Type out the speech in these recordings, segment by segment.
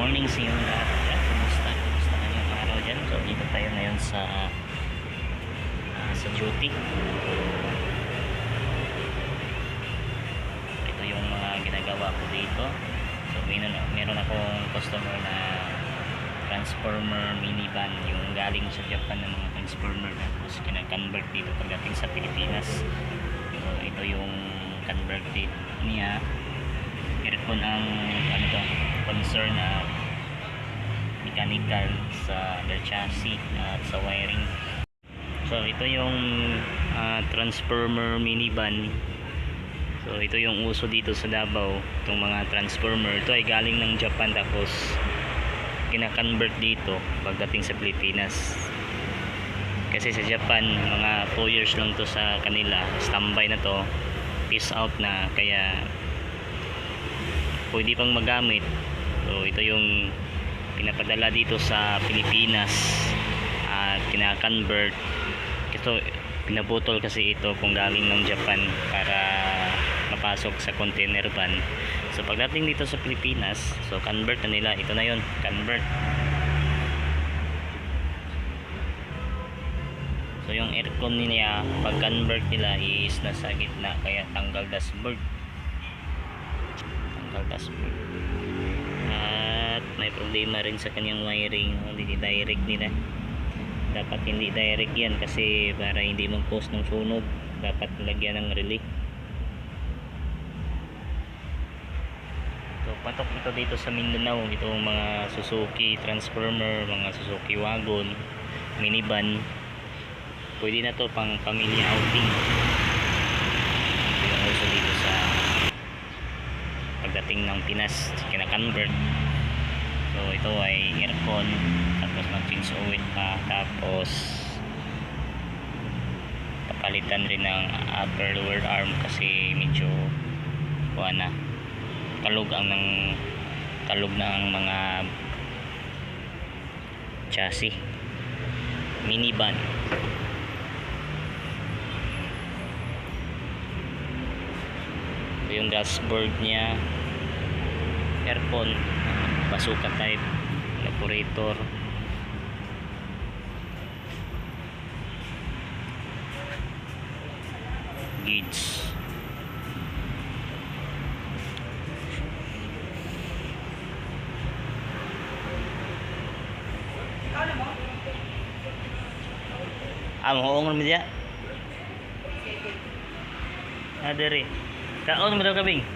morning sa inyong lahat. Kumusta? Kumusta na yung araw dyan? So dito tayo ngayon sa duty. Ito yung mga ginagawa ko dito. So meron akong customer na transformer minivan, yung galing sa Japan ng mga transformer, tapos kina-convert dito pagdating sa Pilipinas. So ito yung converted niya. Meron ang concern na mechanical sa their chassis at sa wiring. So ito yung transformer minivan. So ito yung uso dito sa Davao, itong mga transformer. Ito ay galing ng Japan, tapos kina-convert dito pagdating sa Pilipinas. Kasi sa Japan mga 2 years lang to sa kanila, standby na to, peace out na, kaya pwede pang magamit. So ito yung pinapadala dito sa Pilipinas at kina-convert. Ito pinaputol kasi ito kung galing ng Japan para mapasok sa container van. So pagdating dito sa Pilipinas, so convert na nila. Ito na yun, convert. So yung aircon niya, pag convert nila is nasa gitna, kaya tanggal dashboard. At may problema rin sa kanyang wiring, hindi direct nila. Dapat hindi direct yan kasi para hindi mag-cause ng sunog, dapat lagyan ng relay. So patok ito dito sa Mindanao, itong mga Suzuki transformer, mga Suzuki wagon, minivan. Pwede na to pang pamilya outing. Ito yung uso dito sa pagdating ng Pinas, kina-convert. So ito ay aircon, tapos mag-change oil pa, tapos papalitan rin ng upper lower arm kasi medyo talog na ang mga chassis. Minivan. Yung dashboard niya, aircon, bazooka type, evaporator, gauge. Mahuong naman diya. Adere. Kaon mo daw kabing?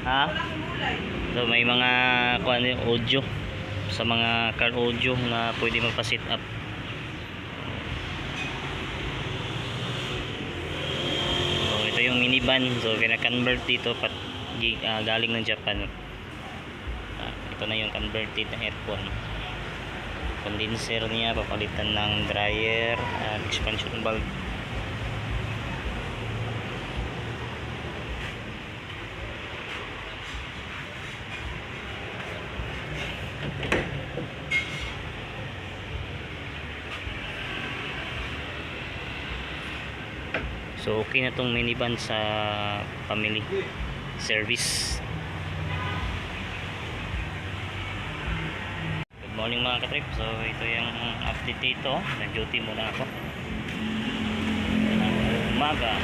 Ha? So may mga audio sa mga car audio na pwede magpa-set up. So ito yung minivan. So kina-convert dito galing ng Japan. Ito na yung converted na aircon. Condenser niya, papalitan ng dryer at expansion valve. So okay na tong minivan sa family service. Good morning mga katrip. So ito yung update dito. Nag-duty muna ako. Umaga.